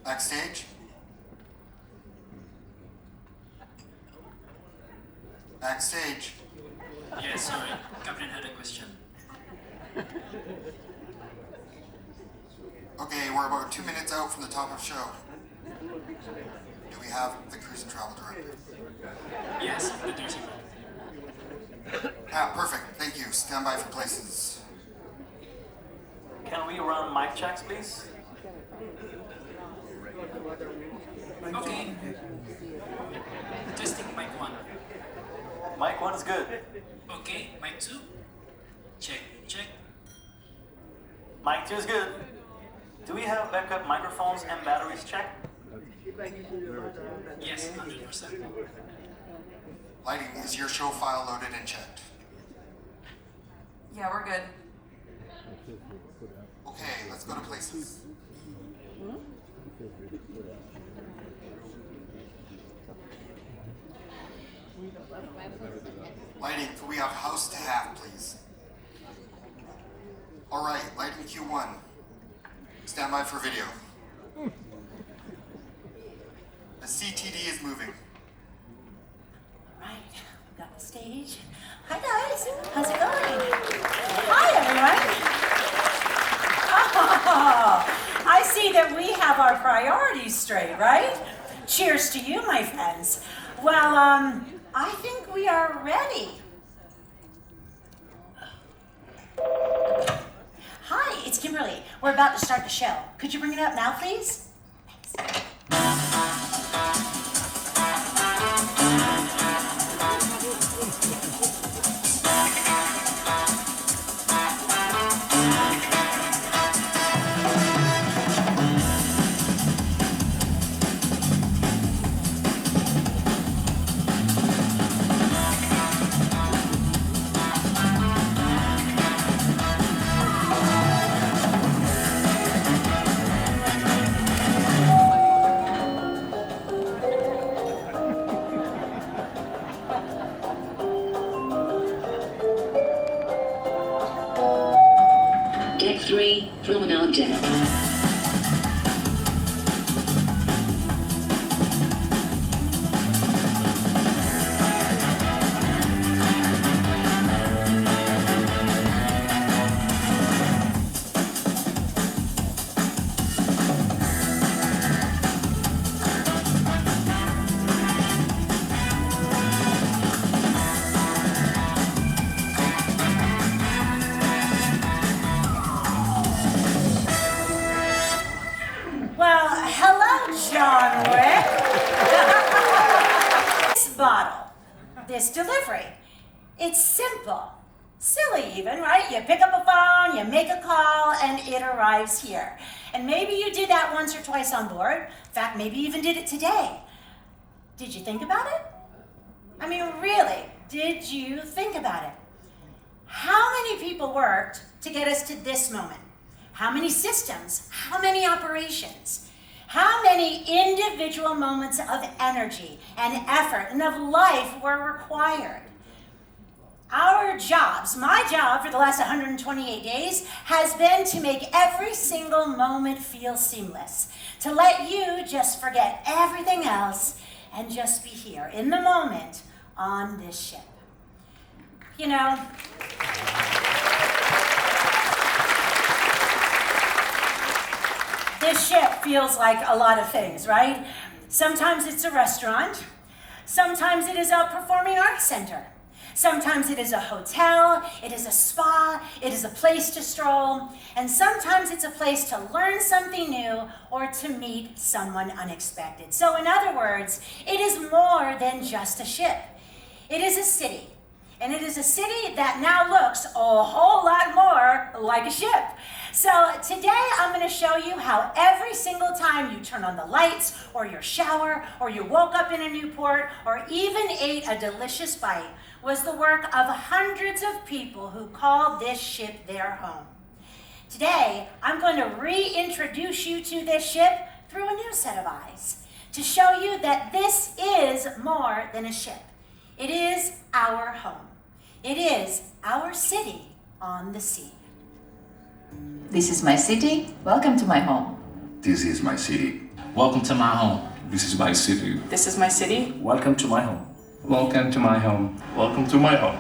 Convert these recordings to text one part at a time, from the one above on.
Backstage? Backstage? Yeah, sorry. Captain had a question. Okay, we're about 2 minutes out from the top of show. Do we have the cruise and travel director? Yes, the dirty man. Ah, perfect. Thank you. Stand by for places. Can we run mic checks, please? Okay. Testing mic 1. Mic 1 is good. Okay, mic 2. Check, check. Mic 2 is good. Do we have backup microphones and batteries checked? Yes, 100%. Lighting, is your show file loaded and checked? Yeah, we're good. Okay, let's go to places. Lighting, can we have house to half, please? Alright, lighting Q1. Stand by for video. The CTD is moving. Right, we've got the stage. Hi guys, how's it going? Hi everyone. Oh, I see that we have our priorities straight, right? Cheers to you, my friends. Well, I think we are ready. Hi, it's Kimberly. We're about to start the show. Could you bring it up now, please? Thanks. Deck 3, Promenade Deck. Well, hello, John Wick. This bottle, this delivery, it's simple. Silly even, right? You pick up a phone, you make a call, and it arrives here. And maybe you did that once or twice on board. In fact, maybe you even did it today. Did you think about it? I mean, really, did you think about it? How many people worked to get us to this moment? How many systems? How many operations? How many individual moments of energy and effort and of life were required? Our jobs, my job for the last 128 days, has been to make every single moment feel seamless, to let you just forget everything else and just be here in the moment on this ship. You know, this ship feels like a lot of things, right? Sometimes it's a restaurant. Sometimes it is a performing arts center. Sometimes it is a hotel, it is a spa, it is a place to stroll, and sometimes it's a place to learn something new or to meet someone unexpected. So in other words, it is more than just a ship. It is a city. And it is a city that now looks a whole lot more like a ship. So today I'm going to show you how every single time you turn on the lights, or your shower, or you woke up in a new port, or even ate a delicious bite, was the work of hundreds of people who called this ship their home. Today, I'm going to reintroduce you to this ship through a new set of eyes, to show you that this is more than a ship. It is our home. It is our city on the sea. This is my city. Welcome to my home. This is my city. Welcome to my home. This is my city. This is my city. Welcome to my home. Welcome to my home. Welcome to my home.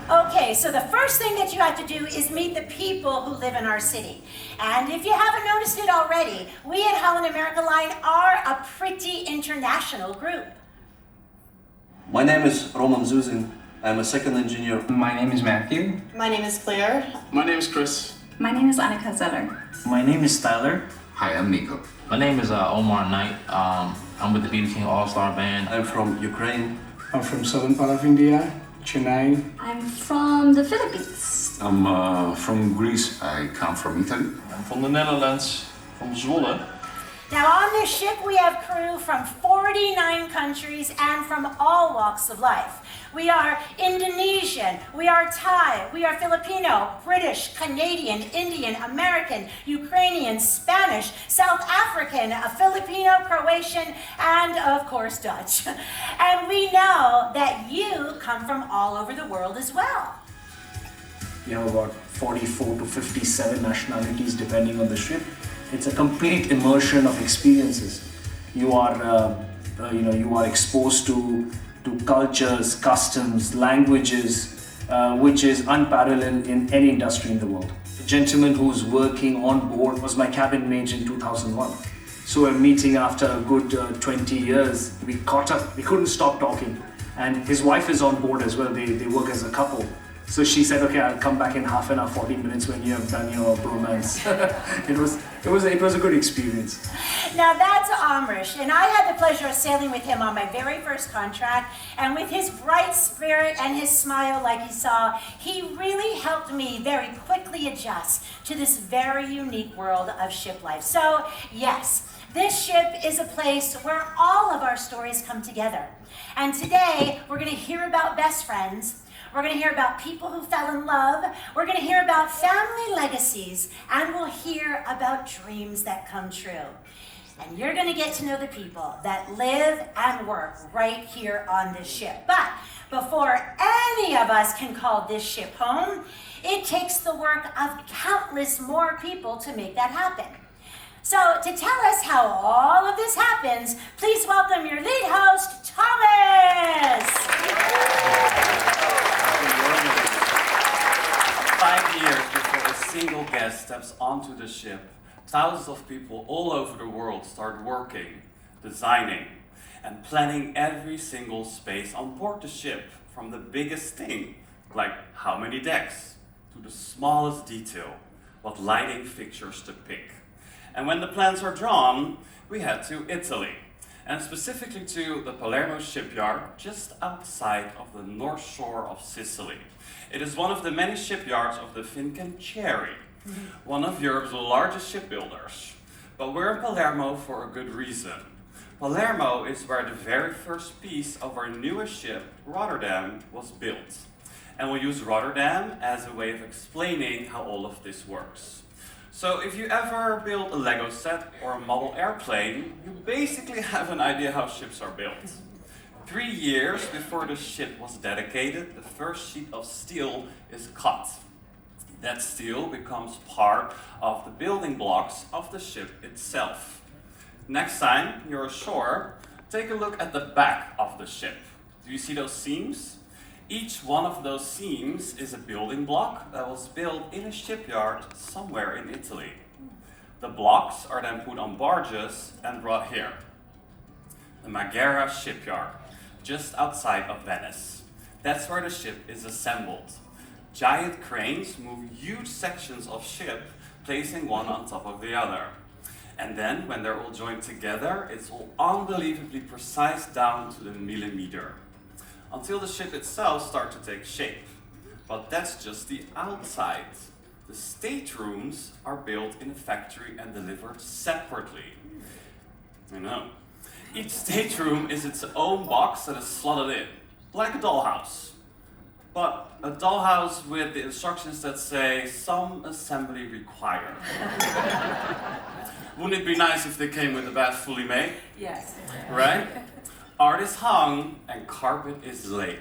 Okay, so the first thing that you have to do is meet the people who live in our city. And if you haven't noticed it already, we at Holland America Line are a pretty international group. My name is Roman Zuzin. I'm a second engineer. My name is Matthew. My name is Claire. My name is Chris. My name is Annika Zeller. My name is Tyler. Hi, I'm Nico. My name is Omar Knight. I'm with the BB King All-Star Band. I'm from Ukraine. I'm from southern part of India, Chennai. I'm from the Philippines. I'm from Greece. I come from Italy. I'm from the Netherlands, from Zwolle. Now on this ship we have crew from 49 countries and from all walks of life. We are Indonesian, we are Thai, we are Filipino, British, Canadian, Indian, American, Ukrainian, Spanish, South African, Filipino, Croatian, and of course Dutch. And we know that you come from all over the world as well. You know, about 44 to 57 nationalities depending on the ship. It's a complete immersion of experiences. You are, you are exposed to cultures, customs, languages, which is unparalleled in any industry in the world. The gentleman who's working on board was my cabin mate in 2001. So we're meeting after a good 20 years. We caught up, we couldn't stop talking. And his wife is on board as well, they work as a couple. So she said, okay, I'll come back in half an hour, 40 minutes when you have done your bromance. It was a good experience. Now that's Amrish, and I had the pleasure of sailing with him on my very first contract, and with his bright spirit and his smile like you saw, he really helped me very quickly adjust to this very unique world of ship life. So yes, this ship is a place where all of our stories come together. And today, we're gonna hear about best friends, we're going to hear about people who fell in love. We're going to hear about family legacies. And we'll hear about dreams that come true. And you're going to get to know the people that live and work right here on this ship. But before any of us can call this ship home, it takes the work of countless more people to make that happen. So to tell us how all of this happens, please welcome your lead host, Thomas. 5 years before a single guest steps onto the ship, thousands of people all over the world start working, designing, and planning every single space on board the ship, from the biggest thing, like how many decks, to the smallest detail, what lighting fixtures to pick. And when the plans are drawn, we head to Italy, and specifically to the Palermo shipyard just outside of the north shore of Sicily. It is one of the many shipyards of the Fincantieri, one of Europe's largest shipbuilders. But we're in Palermo for a good reason. Palermo is where the very first piece of our newest ship, Rotterdam, was built. And we'll use Rotterdam as a way of explaining how all of this works. So if you ever build a Lego set or a model airplane, you basically have an idea how ships are built. 3 years before the ship was dedicated, the first sheet of steel is cut. That steel becomes part of the building blocks of the ship itself. Next time you're ashore, take a look at the back of the ship. Do you see those seams? Each one of those seams is a building block that was built in a shipyard somewhere in Italy. The blocks are then put on barges and brought here. The Marghera shipyard, just outside of Venice. That's where the ship is assembled. Giant cranes move huge sections of ship, placing one on top of the other. And then, when they're all joined together, it's all unbelievably precise down to the millimeter, until the ship itself starts to take shape. But that's just the outside. The staterooms are built in a factory and delivered separately. I know. Each stateroom is its own box that is slotted in, like a dollhouse. But a dollhouse with the instructions that say, some assembly required. Wouldn't it be nice if they came with the bath fully made? Yes. Right? Art is hung and carpet is laid.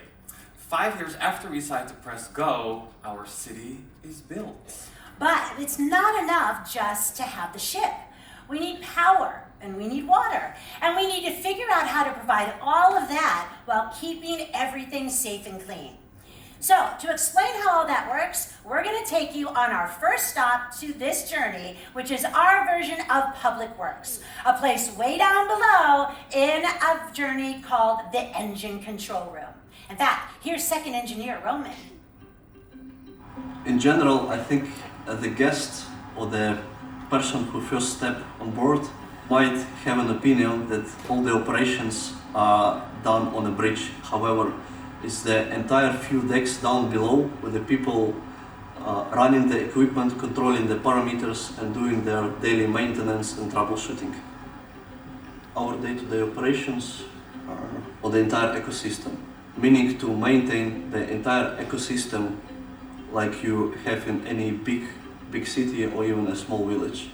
5 years after we decide to press go, our city is built. But it's not enough just to have the ship. we need power, and we need water. And we need to figure out how to provide all of that while keeping everything safe and clean. So, to explain how all that works, we're going to take you on our first stop to this journey, which is our version of Public Works, a place way down below in a journey called the Engine Control Room. In fact, here's Second Engineer Roman. In general, I think the guest or the person who first step on board might have an opinion that all the operations are done on a bridge. However, it's the entire few decks down below with the people running the equipment, controlling the parameters and doing their daily maintenance and troubleshooting. Our day-to-day operations are on the entire ecosystem, meaning to maintain the entire ecosystem like you have in any big city or even a small village.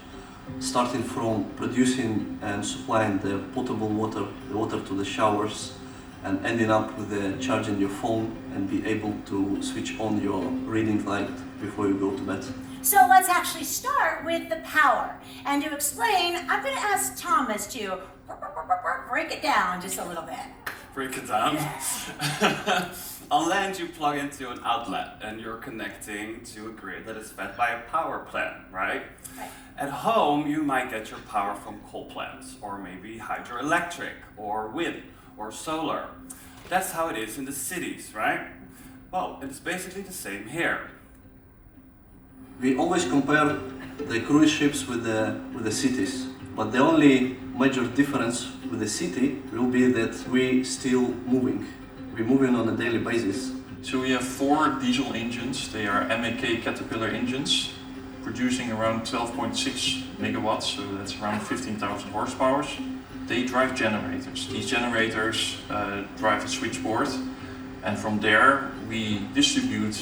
Starting from producing and supplying the potable water, the water to the showers, and ending up with charging your phone and be able to switch on your reading light before you go to bed. So let's actually start with the power. And to explain, I'm going to ask Thomas to break it down just a little bit. Break it down? Yes. On land, you plug into an outlet and you're connecting to a grid that is fed by a power plant, right? Right. At home, you might get your power from coal plants, or maybe hydroelectric, or wind, or solar. That's how it is in the cities, right? Well, it's basically the same here. We always compare the cruise ships with the cities, but the only major difference with the city will be that we still moving. We're moving on a daily basis. So we have 4 diesel engines. They are MAK Caterpillar engines, producing around 12.6 megawatts, so that's around 15,000 horsepower. They drive generators. These generators drive a switchboard, and from there we distribute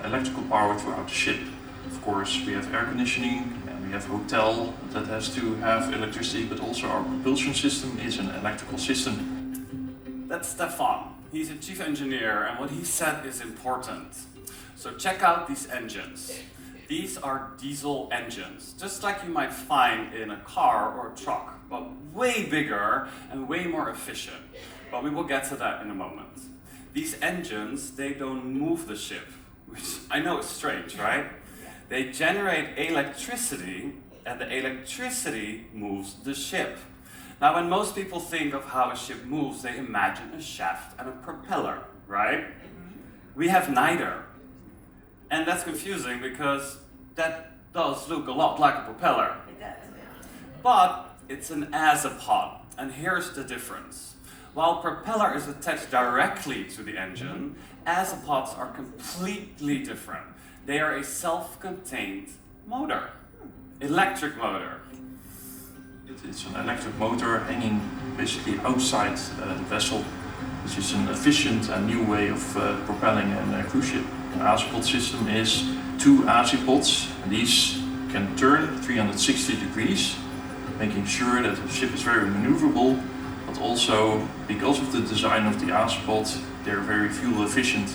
electrical power throughout the ship. Of course, we have air conditioning, and we have hotel that has to have electricity, but also our propulsion system is an electrical system. That's Stefan. He's a chief engineer, and what he said is important. So check out these engines. These are diesel engines, just like you might find in a car or a truck, but way bigger and way more efficient. But we will get to that in a moment. These engines, they don't move the ship, which I know is strange, right? They generate electricity, and the electricity moves the ship. Now, when most people think of how a ship moves, they imagine a shaft and a propeller, right? We have neither. And that's confusing because that does look a lot like a propeller. It does. But it's an azipod, and here's the difference. While propeller is attached directly to the engine, azipods are completely different. They are a self-contained motor, electric motor. It's an electric motor hanging basically outside the vessel, which is an efficient and new way of propelling a cruise ship. An azipod system is 2 azipods, and these can turn 360 degrees, making sure that the ship is very maneuverable, but also because of the design of the azipod, they're very fuel efficient.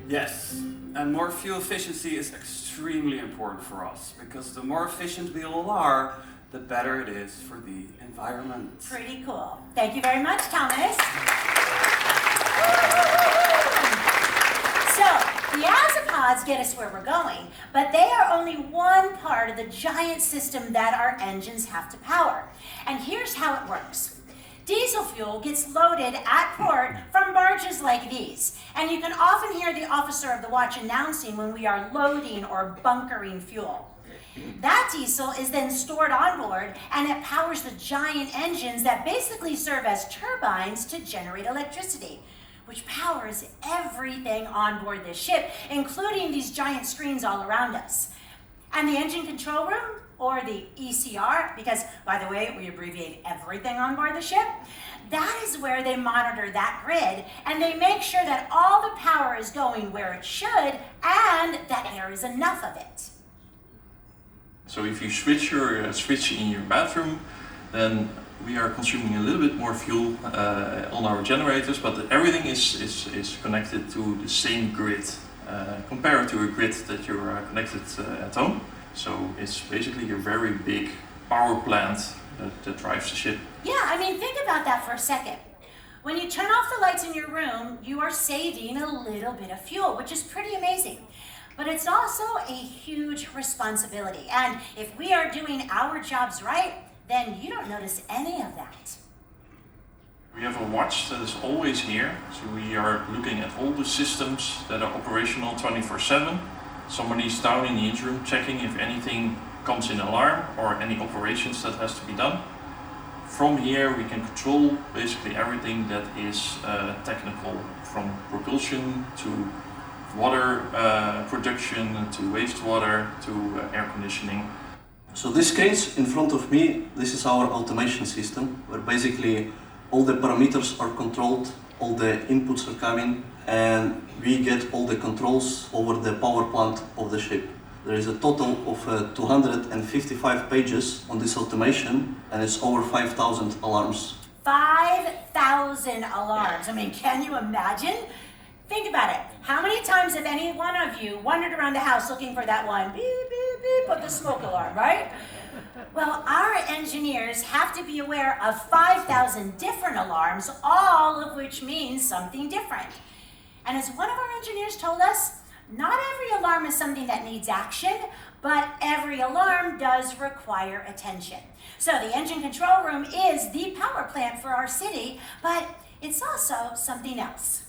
Yes, and more fuel efficiency is extremely important for us, because the more efficient we all are, the better it is for the environment. Pretty cool. Thank you very much, Thomas. So, the azipods get us where we're going, but they are only one part of the giant system that our engines have to power. And here's how it works. Diesel fuel gets loaded at port from barges like these, and you can often hear the officer of the watch announcing when we are loading or bunkering fuel. That diesel is then stored on board, and it powers the giant engines that basically serve as turbines to generate electricity, which powers everything on board this ship, including these giant screens all around us. And the engine control room, or the ECR, because, by the way, we abbreviate everything on board the ship, that is where they monitor that grid, and they make sure that all the power is going where it should, and that there is enough of it. So if you switch your switch in your bathroom, then we are consuming a little bit more fuel on our generators, but everything is connected to the same grid, compared to a grid that you're connected at home. So it's basically a very big power plant that drives the ship. Yeah, I mean, think about that for a second. When you turn off the lights in your room, you are saving a little bit of fuel, which is pretty amazing. But it's also a huge responsibility. And if we are doing our jobs right, then you don't notice any of that. We have a watch that is always here, so we are looking at all the systems that are operational 24/7. Somebody's down in the engine room checking if anything comes in alarm or any operations that has to be done. From here we can control basically everything that is technical, from propulsion to water production to wastewater to air conditioning. So this case in front of me, this is our automation system, where basically all the parameters are controlled, all the inputs are coming, and we get all the controls over the power plant of the ship. There is a total of 255 pages on this automation, and it's over 5,000 alarms. 5,000 alarms. I mean, can you imagine? Think about it. How many times have any one of you wandered around the house looking for that one beep, beep, beep with the smoke alarm, right? Well, our engineers have to be aware of 5,000 different alarms, all of which means something different. And as one of our engineers told us, not every alarm is something that needs action, but every alarm does require attention. So the engine control room is the power plant for our city, but it's also something else.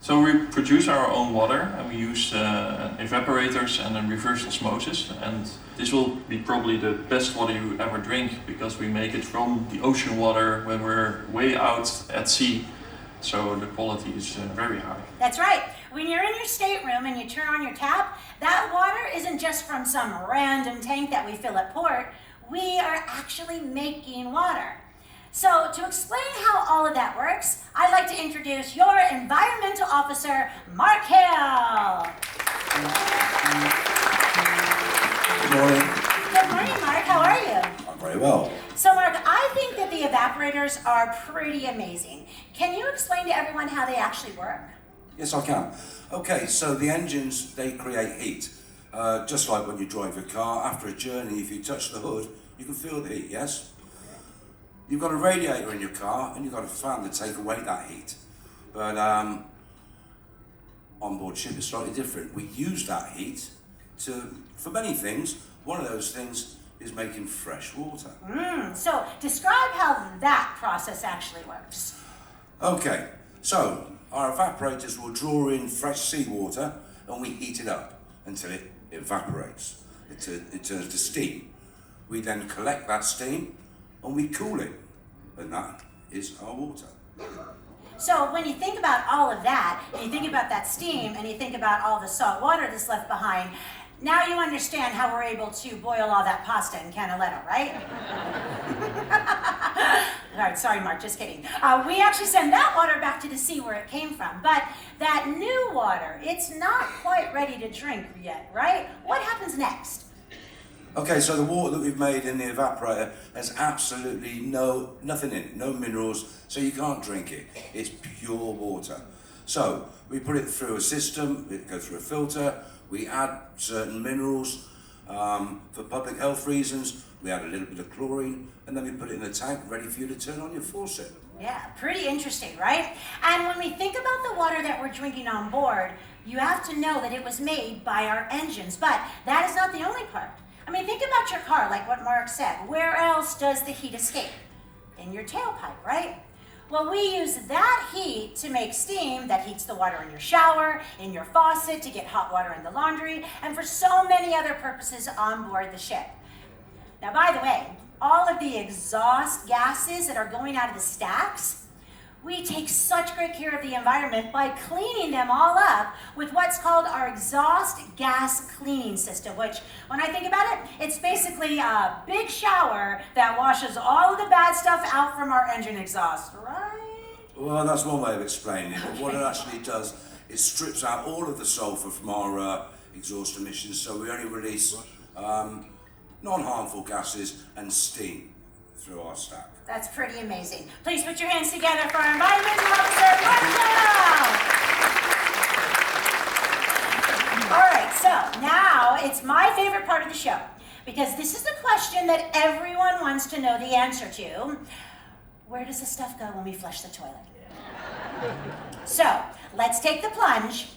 So we produce our own water, and we use evaporators and then reverse osmosis, and this will be probably the best water you ever drink, because we make it from the ocean water when we're way out at sea, so the quality is very high. That's right. When you're in your stateroom and you turn on your tap, that water isn't just from some random tank that we fill at port. We are actually making water. So to explain how all of that works, I'd like to introduce your environmental officer, Mark Hill. Good morning. Good morning, Mark. How are you? I'm very well. So, Mark, I think that the evaporators are pretty amazing. Can you explain to everyone how they actually work? Yes, I can. Okay, so the engines, they create heat. Just like when you drive a car, after a journey, if you touch the hood, you can feel the heat, yes? You've got a radiator in your car and you've got a fan to take away that heat. But on board ship is slightly different. We use that heat for many things. One of those things is making fresh water. So describe how that process actually works. Okay, so our evaporators will draw in fresh seawater and we heat it up until it evaporates. It turns to steam. We then collect that steam and we cool it, and that is our water. So when you think about all of that, and you think about that steam, and you think about all the salt water that's left behind, now you understand how we're able to boil all that pasta in Canaletto, right? All right, sorry, Mark, just kidding. We actually send that water back to the sea where it came from, but that new water, it's not quite ready to drink yet, right? What happens next? Okay, so the water that we've made in the evaporator has absolutely nothing in it, no minerals, so you can't drink it. It's pure water. So we put it through a system, it goes through a filter, we add certain minerals for public health reasons, we add a little bit of chlorine, and then we put it in a tank ready for you to turn on your faucet. Yeah, pretty interesting, right? And when we think about the water that we're drinking on board, you have to know that it was made by our engines, but that is not the only part. I mean, think about your car, like what Mark said. Where else does the heat escape? In your tailpipe, right? Well, we use that heat to make steam that heats the water in your shower, in your faucet, to get hot water in the laundry, and for so many other purposes on board the ship. Now, by the way, all of the exhaust gases that are going out of the stacks, we take such great care of the environment by cleaning them all up with what's called our exhaust gas cleaning system, which, when I think about it, it's basically a big shower that washes all of the bad stuff out from our engine exhaust, right? Well, that's one way of explaining it, but what it actually does is strips out all of the sulfur from our exhaust emissions, so we only release non-harmful gases and steam through our stack. That's pretty amazing. Please put your hands together for our environmental officer, Mark. All right, so now it's my favorite part of the show. because this is the question that everyone wants to know the answer to. Where does the stuff go when we flush the toilet? So, let's take the plunge.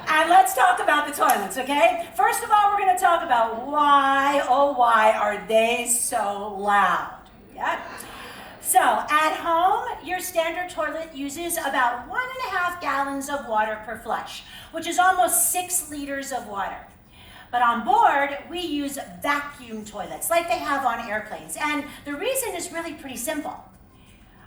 And let's talk about the toilets, okay? First of all, we're going to talk about why, oh why, are they so loud? Yeah? So, at home, your standard toilet uses about 1.5 gallons of water per flush, which is almost 6 liters of water. But on board, we use vacuum toilets, like they have on airplanes. And the reason is really pretty simple.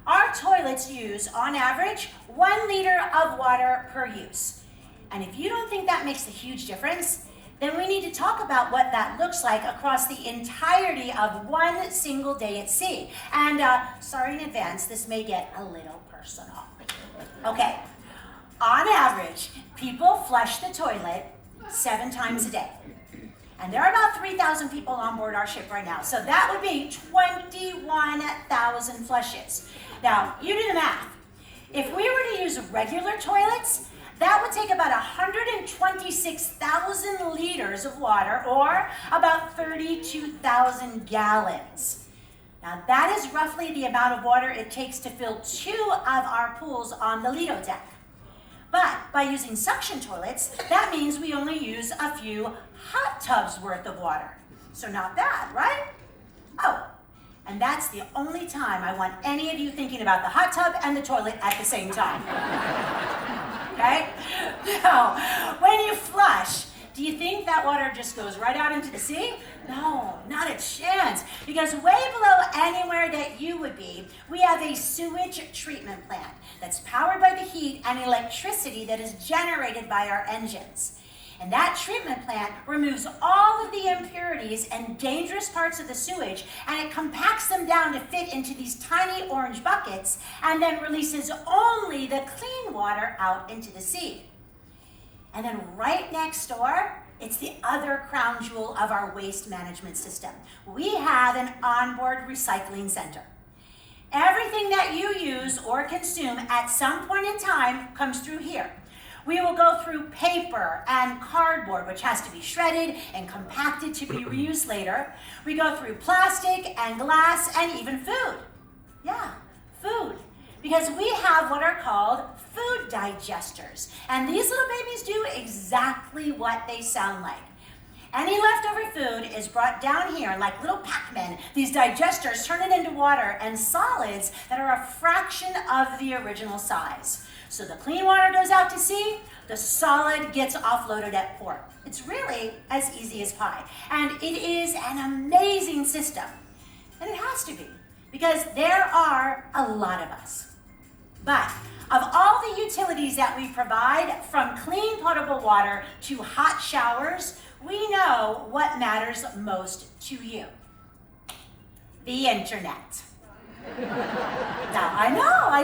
Our toilets use, on average, 1 liter of water per use. And if you don't think that makes a huge difference, then we need to talk about what that looks like across the entirety of one single day at sea. And sorry in advance, this may get a little personal. Okay, on average, people flush the toilet 7 times a day. And there are about 3,000 people on board our ship right now. So that would be 21,000 flushes. Now, you do the math. If we were to use regular toilets, that would take about 126,000 liters of water, or about 32,000 gallons. Now, that is roughly the amount of water it takes to fill 2 of our pools on the Lido deck. But by using suction toilets, that means we only use a few hot tubs worth of water. So not bad, right? Oh, and that's the only time I want any of you thinking about the hot tub and the toilet at the same time. Okay? Now, when you flush, do you think that water just goes right out into the sea? No, not a chance. Because way below anywhere that you would be, we have a sewage treatment plant that's powered by the heat and electricity that is generated by our engines. And that treatment plant removes all of the impurities and dangerous parts of the sewage, and it compacts them down to fit into these tiny orange buckets, and then releases only the clean water out into the sea. And then right next door, it's the other crown jewel of our waste management system. We have an onboard recycling center. Everything that you use or consume at some point in time comes through here. We will go through paper and cardboard, which has to be shredded and compacted to be reused later. We go through plastic and glass and even food. Yeah, food. Because we have what are called food digesters. And these little babies do exactly what they sound like. Any leftover food is brought down here like little Pac-Men. These digesters turn it into water and solids that are a fraction of the original size. So the clean water goes out to sea, the solid gets offloaded at port. It's really as easy as pie. And it is an amazing system. And it has to be, because there are a lot of us. But of all the utilities that we provide, from clean potable water to hot showers, we know what matters most to you. The internet. Now, I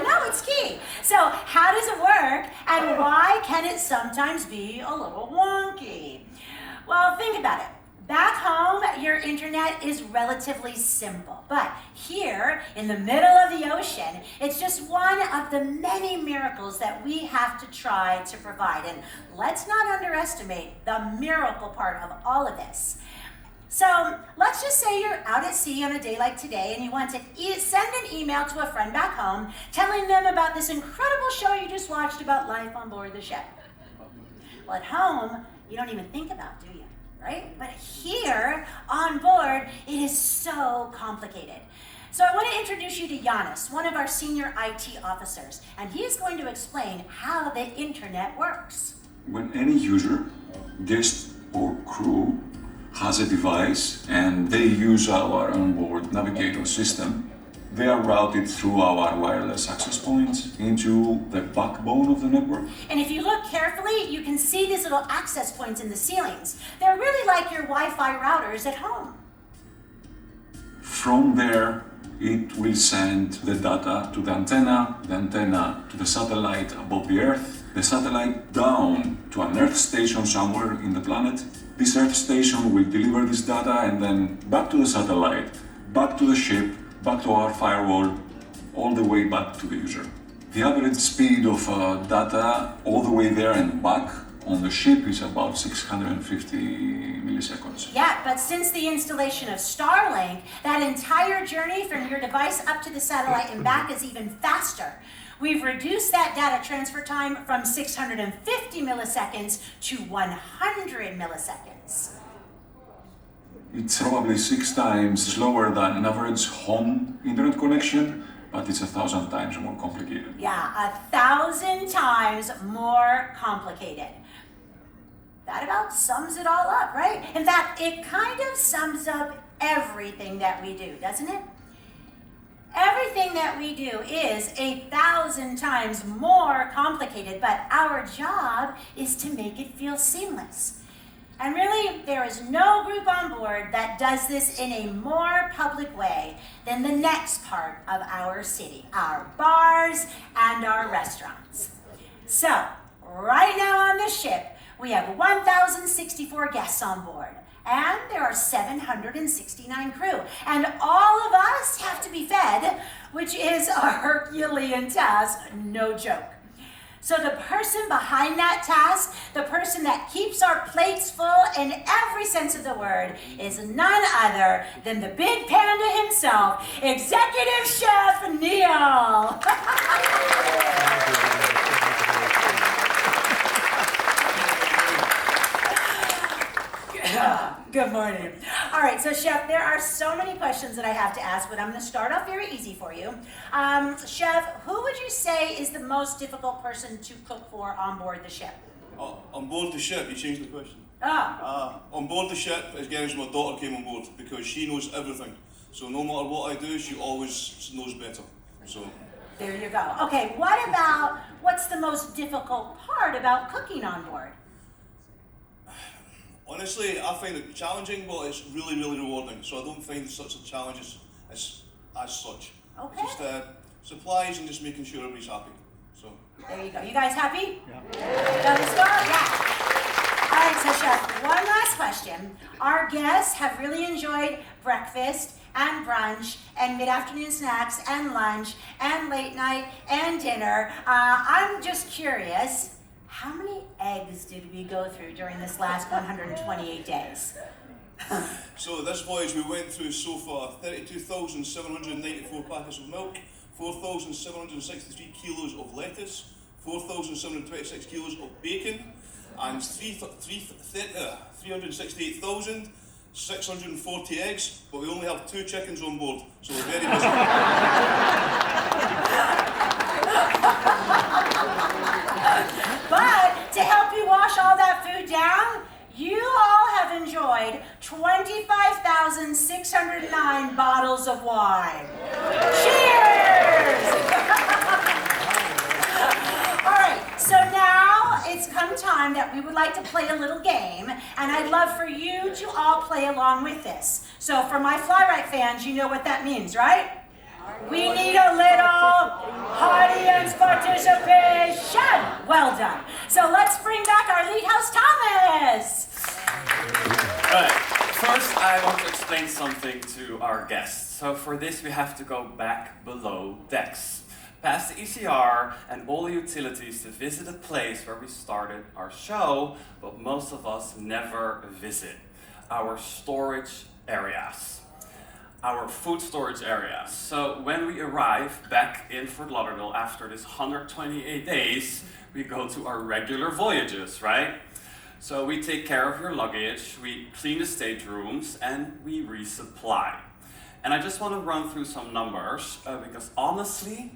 know, it's key. So how does it work, and why can it sometimes be a little wonky? Well, think about it. Back home, your internet is relatively simple, but here, in the middle of the ocean, it's just one of the many miracles that we have to try to provide. And let's not underestimate the miracle part of all of this. So let's just say you're out at sea on a day like today and you want to send an email to a friend back home telling them about this incredible show you just watched about life on board the ship. Well, at home, you don't even think about, do you? Right? But here on board, it is so complicated. So I want to introduce you to Giannis, one of our senior IT officers, and he is going to explain how the internet works. When any user, guest or crew has a device and they use our onboard navigator system, they are routed through our wireless access points into the backbone of the network. And if you look carefully, you can see these little access points in the ceilings. They're really like your Wi-Fi routers at home. From there, it will send the data to the antenna to the satellite above the Earth, the satellite down to an Earth station somewhere in the planet. This Earth station will deliver this data and then back to the satellite, back to the ship, back to our firewall, all the way back to the user. The average speed of data all the way there and back on the ship is about 650 milliseconds. Yeah, but since the installation of Starlink, that entire journey from your device up to the satellite and back is even faster. We've reduced that data transfer time from 650 milliseconds to 100 milliseconds. It's probably 6 times slower than an average home internet connection, but it's 1,000 times more complicated. Yeah, 1,000 times more complicated. That about sums it all up, right? In fact, it kind of sums up everything that we do, doesn't it? Everything that we do is 1,000 times more complicated, but our job is to make it feel seamless. And really, there is no group on board that does this in a more public way than the next part of our city, our bars and our restaurants. So, right now on the ship, we have 1,064 guests on board, and there are 769 crew. And all of us have to be fed, which is a Herculean task, no joke. So the person behind that task, the person that keeps our plates full in every sense of the word, is none other than the big panda himself, Executive Chef Neil. Good morning. All right, so Chef, there are so many questions that I have to ask, but I'm going to start off very easy for you. Chef, who would you say is the most difficult person to cook for on board the ship? On board the ship, you changed the question. On board the ship, as my daughter came on board, because she knows everything. So no matter what I do, she always knows better. So there you go. Okay, what's the most difficult part about cooking on board? Honestly, I find it challenging, but it's really, really rewarding. So I don't find such a challenge as such. Okay. Just supplies and just making sure everybody's happy. So there you go. You guys happy? Yeah. Let's start? Yeah. All right, so Chef, one last question. Our guests have really enjoyed breakfast and brunch and mid-afternoon snacks and lunch and late night and dinner. I'm just curious, how many eggs did we go through during this last 128 days? So this voyage we went through so far 32,794 packets of milk, 4,763 kilos of lettuce, 4,726 kilos of bacon, and 368,640 eggs, but we only have 2 chickens on board, so we're very busy. But to help you wash all that food down, you all have enjoyed 25,609 bottles of wine. Cheers! All right, so now it's come time that we would like to play a little game, and I'd love for you to all play along with this. So for my Flyrite fans, you know what that means, right? We need a little audience participation. Well done. So let's bring back our lead host, Thomas. Right. First, I want to explain something to our guests. So for this, we have to go back below decks, past the ECR and all the utilities to visit a place where we started our show, but most of us never visit. Our storage areas. Our food storage areas. So when we arrive back in Fort Lauderdale after this 128 days, we go to our regular voyages, right? So we take care of your luggage, we clean the staterooms, and we resupply. And I just want to run through some numbers, because honestly,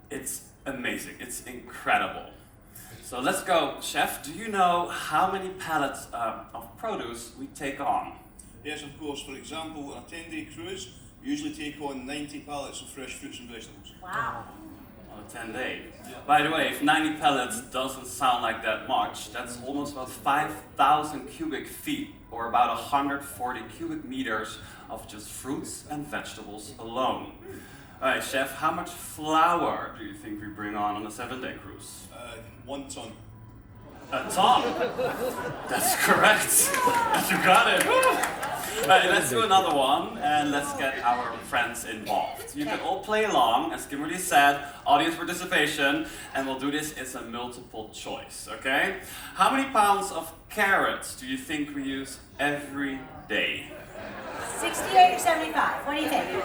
it's amazing, it's incredible. So let's go. Chef, do you know how many pallets of produce we take on? Yes, of course. For example, on a 10-day cruise, we usually take on 90 pallets of fresh fruits and vegetables. Wow. On a 10-day. Yeah. By the way, if 90 pallets doesn't sound like that much, that's almost about 5,000 cubic feet, or about 140 cubic meters of just fruits and vegetables alone. All right, Chef, how much flour do you think we bring on a 7-day cruise? 1 ton. A ton? That's correct. You got it. Right, let's do another one, and let's get our friends involved. You can all play along, as Kimberly said, audience participation, and we'll do this as a multiple choice, okay? How many pounds of carrots do you think we use every day? 68 or 75? What do you think?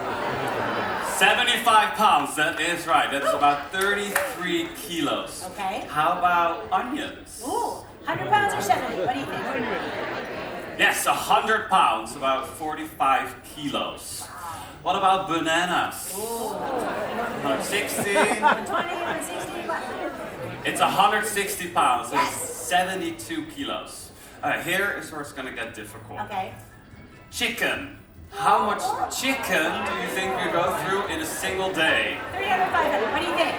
75 pounds, that is right. That is about 33 kilos. Okay. How about onions? Ooh, 100 pounds or 70? What do you think? Yes, 100 pounds, about 45 kilos. What about bananas? 160? 160? It's 160 pounds. Yes. It's 72 kilos. Here is where it's going to get difficult. Okay. Chicken. How much chicken do you think we go through in a single day? 300, 500. What do you think?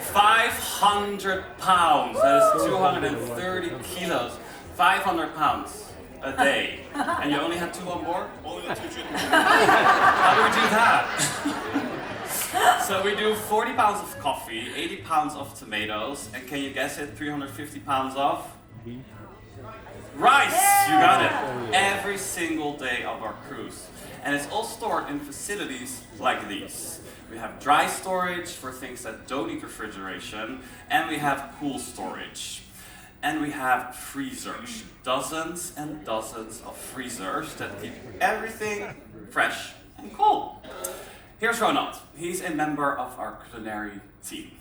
500 pounds. That is 230 kilos. 500 pounds a day. And you only had 2 on board? Only got 2 chickens. How do we do that? So we do 40 pounds of coffee, 80 pounds of tomatoes, and can you guess it? 350 pounds of? Rice! You got it. Every single day of our cruise. And it's all stored in facilities like these. We have dry storage for things that don't need refrigeration, and we have cool storage. And we have freezers. Dozens and dozens of freezers that keep everything fresh and cool. Here's Ronald. He's a member of our culinary team.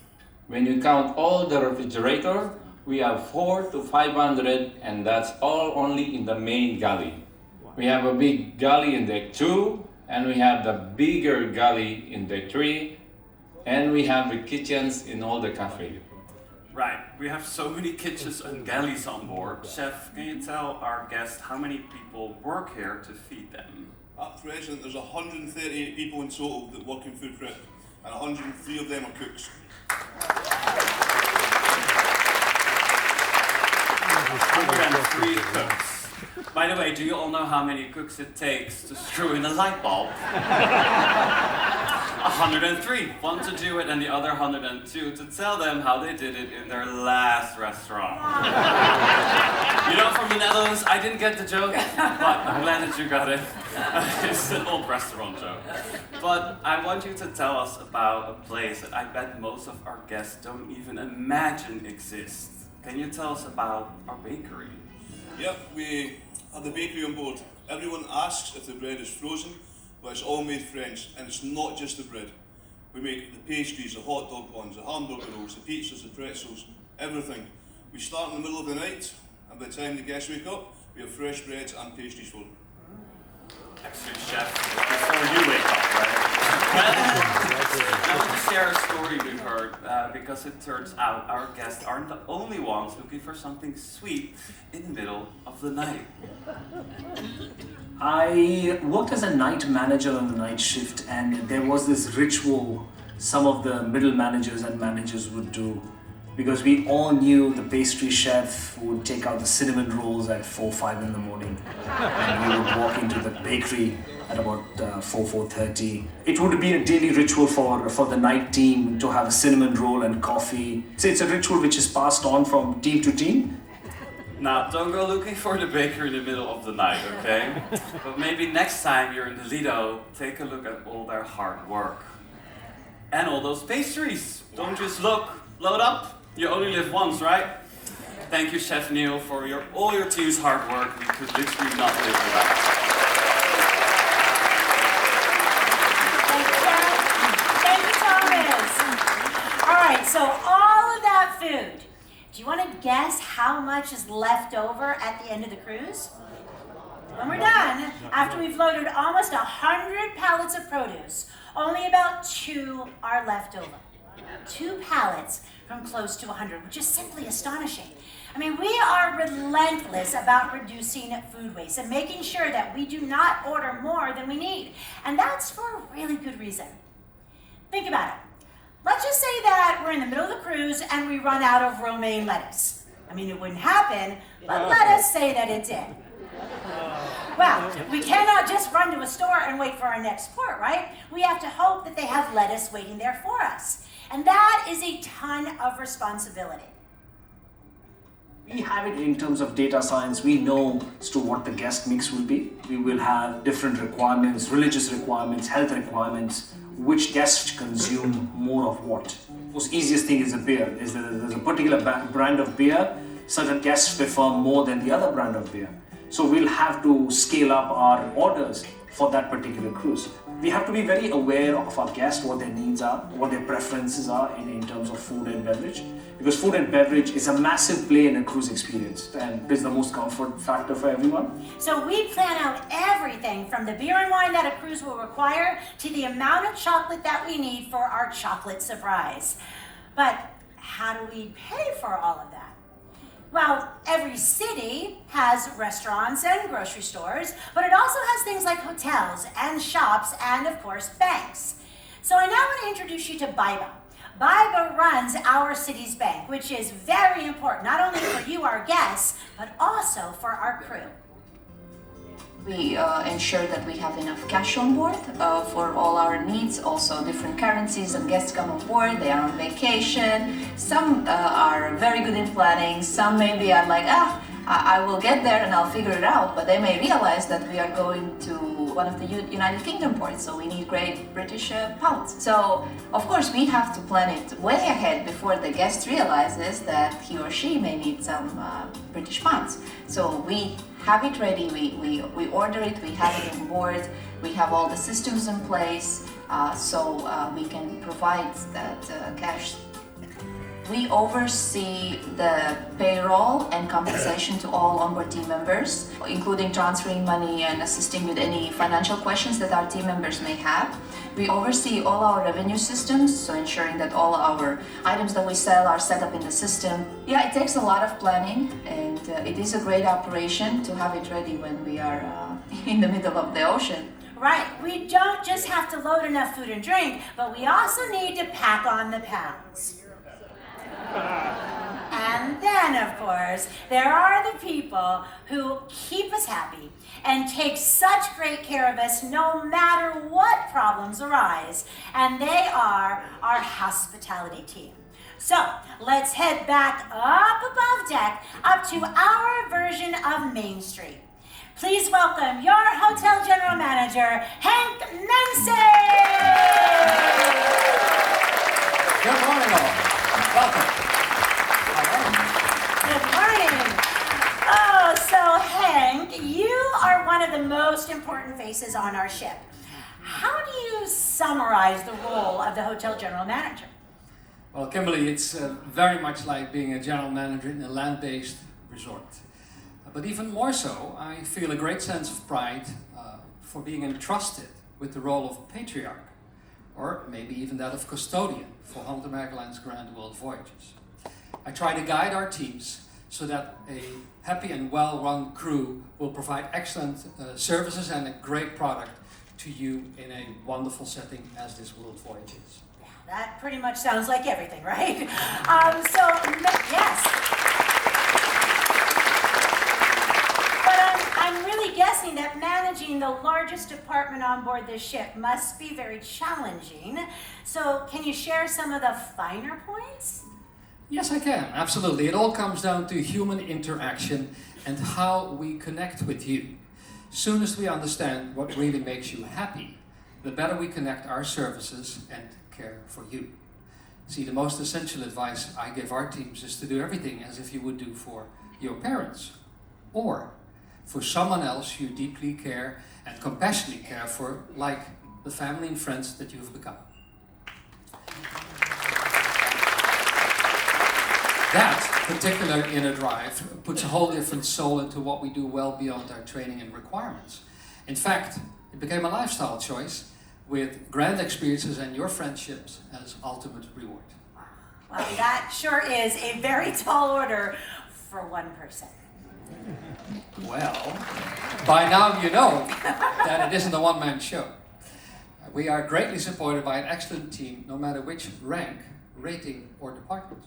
When you count all the refrigerator, we have 400 to 500, and that's all only in the main galley. We have a big galley in deck 2, and we have the bigger galley in deck 3, and we have the kitchens in all the cafes. Right, we have so many kitchens and galleys on board. Chef, can you tell our guests how many people work here to feed them? At present, there's 138 people in total that work in food prep, and 103 of them are cooks. 103 cooks. By the way, do you all know how many cooks it takes to screw in a light bulb? 103. One to do it and the other 102 to tell them how they did it in their last restaurant. You know, from the Netherlands, I didn't get the joke, but I'm glad that you got it. It's an old restaurant joke. But I want you to tell us about a place that I bet most of our guests don't even imagine exists. Can you tell us about our bakery? Yep, we have the bakery on board. Everyone asks if the bread is frozen, but it's all made French, and it's not just the bread. We make the pastries, the hot dog buns, the hamburger rolls, the pizzas, the pretzels, everything. We start in the middle of the night, and by the time the guests wake up, we have fresh breads and pastries for them. Actually, chef, before you wake up, right? Well, I want to share a story we heard, because it turns out our guests aren't the only ones looking for something sweet in the middle of the night. I worked as a night manager on the night shift, and there was this ritual some of the middle managers and managers would do, because we all knew the pastry chef would take out the cinnamon rolls at 4, 5 in the morning, and we would walk into the bakery at about 4:30. It would be a daily ritual for the night team to have a cinnamon roll and coffee. So it's a ritual which is passed on from team to team. Now, don't go looking for the baker in the middle of the night, okay? But maybe next time you're in the Lido, take a look at all their hard work. And all those pastries. Don't just look, load up. You only live once, right? Thank you, Chef Neil, for all your team's hard work. We could literally not live without it. Thank you, Thomas. All right, so all of that food. Do you want to guess how much is left over at the end of the cruise? When we're done, after we've loaded almost 100 pallets of produce, only about 2 are left over. 2 pallets from close to 100, which is simply astonishing. I mean, we are relentless about reducing food waste and making sure that we do not order more than we need. And that's for a really good reason. Think about it. Let's just say that we're in the middle of the cruise and we run out of romaine lettuce. I mean, it wouldn't happen, but let us say that it did. Well, we cannot just run to a store and wait for our next port, right? We have to hope that they have lettuce waiting there for us. And that is a ton of responsibility. We have it in terms of data science. We know as to what the guest mix will be. We will have different requirements, religious requirements, health requirements, which guests consume more of what. The most easiest thing is a beer. There's a particular brand of beer, certain guests prefer more than the other brand of beer. So we'll have to scale up our orders for that particular cruise. We have to be very aware of our guests, what their needs are, what their preferences are in terms of food and beverage. Because food and beverage is a massive play in a cruise experience and is the most comfort factor for everyone. So we plan out everything from the beer and wine that a cruise will require to the amount of chocolate that we need for our chocolate surprise. But how do we pay for all of that? Well, every city has restaurants and grocery stores, but it also has things like hotels and shops and, of course, banks. So I now want to introduce you to Baiba. Baiba runs our city's bank, which is very important, not only for you, our guests, but also for our crew. We ensure that we have enough cash on board for all our needs, also different currencies, and guests come on board, they are on vacation. Some are very good in planning, some maybe are like, I will get there and I'll figure it out, but they may realize that we are going to one of the United Kingdom ports, so we need Great British pounds. So, of course, we have to plan it way ahead before the guest realizes that he or she may need some British pounds. So we have it ready, we order it, we have it on board, we have all the systems in place, so we can provide that cash. We oversee the payroll and compensation to all onboard team members, including transferring money and assisting with any financial questions that our team members may have. We oversee all our revenue systems, so ensuring that all our items that we sell are set up in the system. Yeah, it takes a lot of planning, and it is a great operation to have it ready when we are in the middle of the ocean. Right, we don't just have to load enough food and drink, but we also need to pack on the pounds. And then, of course, there are the people who keep us happy and take such great care of us no matter what problems arise. And they are our hospitality team. So let's head back up above deck, up to our version of Main Street. Please welcome your hotel general manager, Hank Nancy! Good morning, all. Welcome. Good morning. Oh, so Hank, you are one of the most important faces on our ship. How do you summarize the role of the hotel general manager? Well, Kimberly, it's very much like being a general manager in a land-based resort. But even more so, I feel a great sense of pride for being entrusted with the role of patriarch, or maybe even that of custodian for Holland America Line's Grand World Voyages. I try to guide our teams so that a happy and well-run crew will provide excellent services and a great product to you in a wonderful setting as this World Voyage is. Yeah, that pretty much sounds like everything, right? Yes. But I'm really guessing that managing the largest department on board this ship must be very challenging. So can you share some of the finer points? Yes, I can. Absolutely. It all comes down to human interaction and how we connect with you. Soon as we understand what really makes you happy, the better we connect our services and care for you. See, the most essential advice I give our teams is to do everything as if you would do for your parents or for someone else you deeply care and compassionately care for, like the family and friends that you've become. That particular inner drive puts a whole different soul into what we do well beyond our training and requirements. In fact, it became a lifestyle choice with grand experiences and your friendships as ultimate reward. Well, that sure is a very tall order for one person. Well, by now you know that it isn't a one-man show. We are greatly supported by an excellent team, no matter which rank, rating, or department.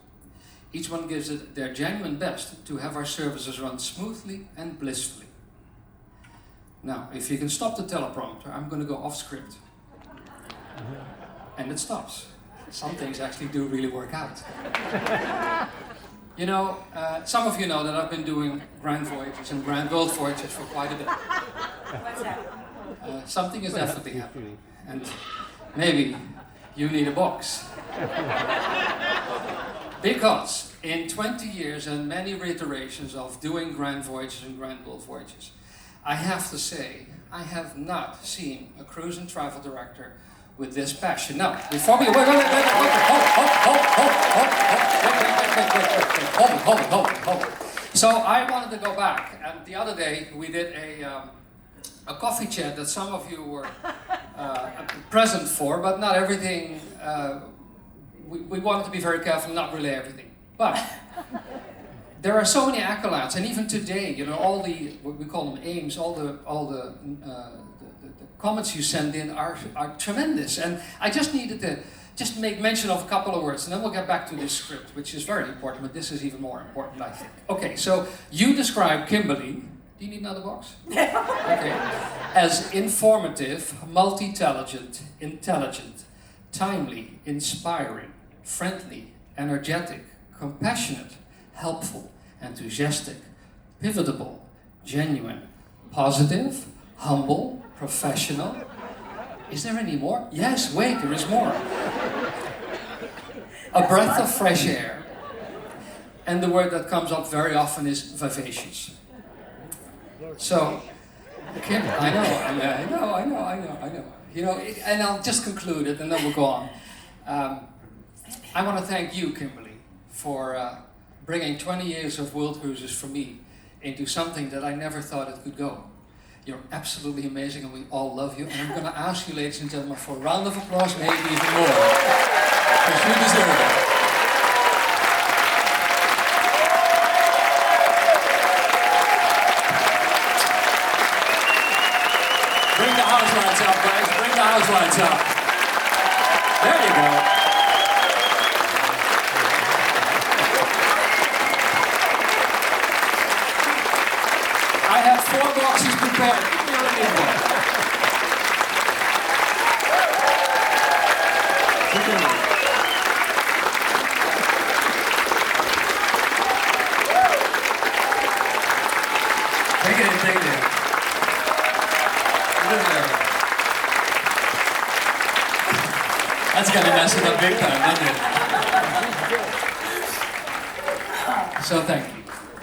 Each one gives it their genuine best to have our services run smoothly and blissfully. Now, if you can stop the teleprompter, I'm going to go off script. And it stops. Some things actually do really work out. You know, some of you know that I've been doing grand voyages and grand world voyages for quite a bit. What's that? Something is definitely happening. And maybe you need a box. Because in 20 years and many reiterations of doing grand voyages and grand world voyages, I have to say, I have not seen a cruise and travel director with this passion. Now, before we... Hold it. So I wanted to go back, and the other day we did a coffee chat that some of you were present for, but not everything... We wanted to be very careful, not relay everything. But there are so many accolades, and even today, you know, all the, what we call them aims, all the comments you send in are tremendous. And I just needed to just make mention of a couple of words, and then we'll get back to this script, which is very important, but this is even more important, I think. Okay, so you describe Kimberly, do you need another box? Okay, as informative, multi-talented, intelligent, timely, inspiring, friendly, energetic, compassionate, helpful, enthusiastic, pivotable, genuine, positive, humble, professional. Is there any more? Yes, wait, there is more. A breath of fresh air. And the word that comes up very often is vivacious. So, Kim, I know. You know, and I'll just conclude it and then we'll go on. I want to thank you, Kimberly, for bringing 20 years of world cruises for me into something that I never thought it could go. You're absolutely amazing and we all love you. And I'm going to ask you, ladies and gentlemen, for a round of applause, maybe even more. Because you deserve it. Bring the house lights up, guys. Bring the house lights up. There you go. I have 4 boxes prepared. Give me a little one. Take it in. That's gonna mess it up big time, doesn't it? So thank you.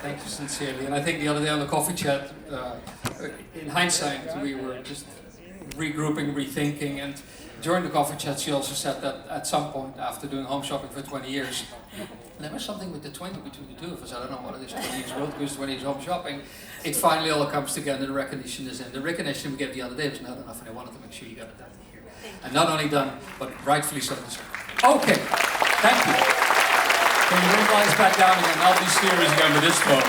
Thank you sincerely. And I think the other day on the coffee chat, in hindsight, we were just regrouping, rethinking, and during the coffee chat she also said that at some point after doing home shopping for 20 years, there was something with the 20 between the two of us. I don't know what it is, 20 years road cruise, 20 years home shopping. It finally all comes together, the recognition is in. The recognition we gave the other day was not enough, and I wanted to make sure you got it done here. And not only done, but rightfully so deserved. Okay, thank you. Can you bring the lights back down again? I'll be serious again with this phone.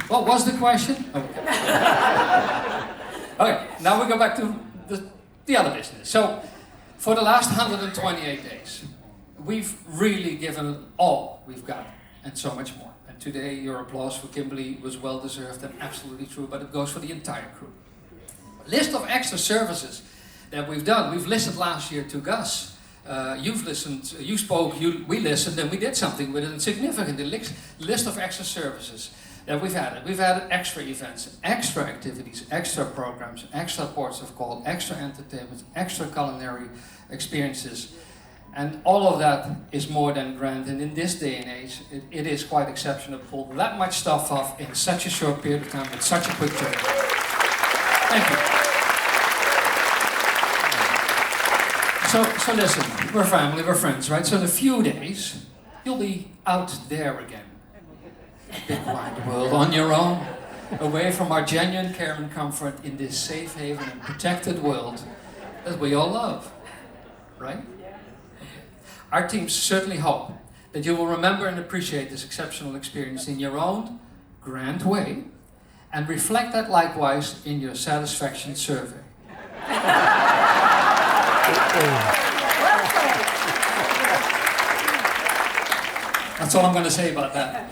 What was the question? Okay. Okay, now we go back to the other business. So, for the last 128 days, we've really given all we've got, and so much more. And today, your applause for Kimberly was well deserved and absolutely true, but it goes for the entire crew. List of extra services that we've done. We've listened last year to Gus. You've listened, you spoke, we listened, and we did something with it. And significant, list of extra services that we've added. We've added extra events, extra activities, extra programs, extra ports of call, extra entertainment, extra culinary experiences. And all of that is more than grand. And in this day and age, it is quite exceptional to pull that much stuff off in such a short period of time with such a quick turnaround. Thank you. So listen, we're family, we're friends, right? So in a few days, you'll be out there again. A big wide world on your own, away from our genuine care and comfort in this safe haven and protected world that we all love, right? Our teams certainly hope that you will remember and appreciate this exceptional experience in your own grand way and reflect that likewise in your satisfaction survey. That's all I'm going to say about that.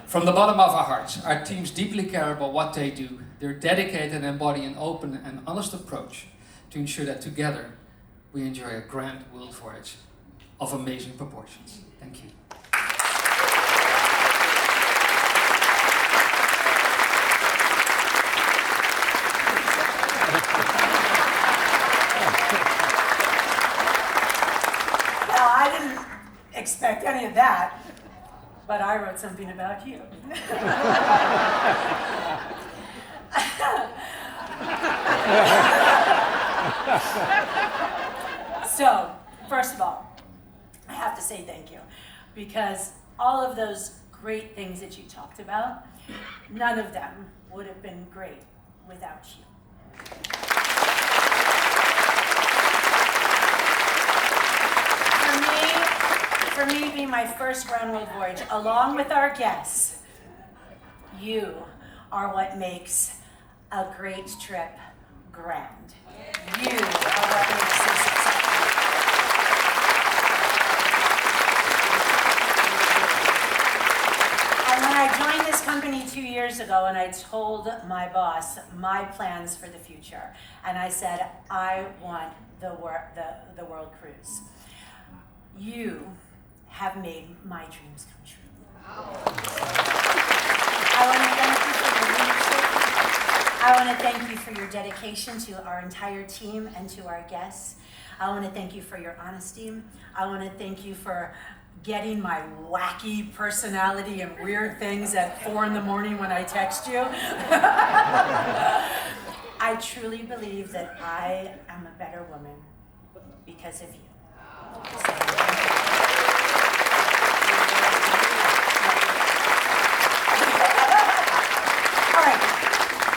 From the bottom of our hearts, our teams deeply care about what they do. They're dedicated and embody an open and honest approach to ensure that together we enjoy a grand world voyage of amazing proportions. Thank you. expect any of that. But I wrote something about you. So, first of all, I have to say thank you, because all of those great things that you talked about, none of them would have been great without you. For me, being my first ground world voyage, along with our guests, you are what makes a great trip grand. You are what makes this exciting. And when I joined this company 2 years ago, and I told my boss my plans for the future, and I said, I want the world cruise. You have made my dreams come true. I want to thank you for your dedication to our entire team and to our guests. I want to thank you for your honesty. I want to thank you for getting my wacky personality and weird things at 4 a.m. when I text you. I truly believe that I am a better woman because of you.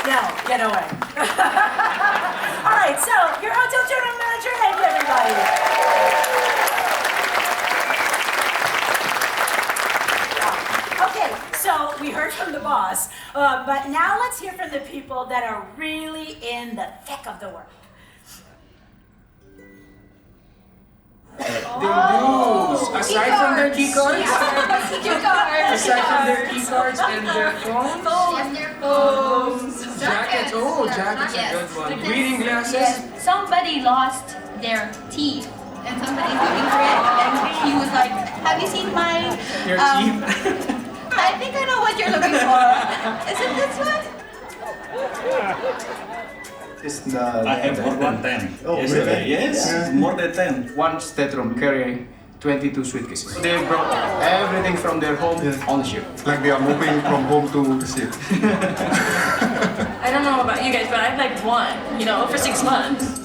Now, get away. All right, so your hotel general manager, thank you, everybody. Okay, so we heard from the boss, but now let's hear from the people that are really in the thick of the work. Aside from their key cards, aside from their key cards and their phones, jackets. Oh, jackets are good one. Reading glasses. Yes. Somebody lost their teeth, and somebody's looking for it, and he was like, "Have you seen my Your teeth?" I think I know what you're looking for. Is it this one? I have more than 10. Oh, yesterday. really? Yes, Yeah. more than 10. One stateroom carrying 22 suitcases. They brought everything from their home on the ship. Like they are moving from home to the ship. I don't know about you guys, but I'd like one, for 6 months.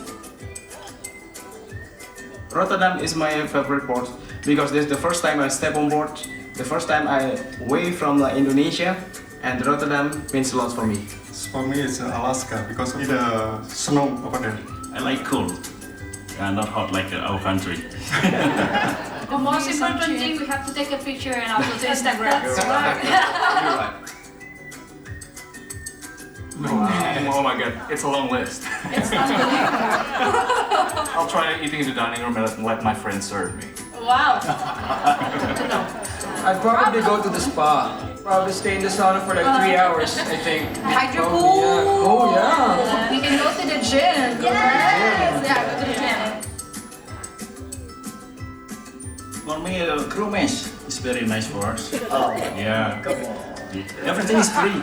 Rotterdam is my favorite port because this is the first time I step on board, the first time I away from Indonesia, and Rotterdam means a lot for me. For me, it's Alaska because of the snow over there. I like cold, not hot like our country. The most important thing, we have to take a picture and upload to Instagram. You're right. Oh my god, it's a long list. It's unbelievable. I'll try eating in the dining room and let my friends serve me. Wow. I'd probably go to the spa. Probably stay in the sauna for like 3 hours, I think. Hydro Oh, pool. yeah. Oh yeah. We can go to the gym. Yes. Yeah, go to the gym. For me, crew mesh is very nice for us. Oh. Yeah. Everything is free.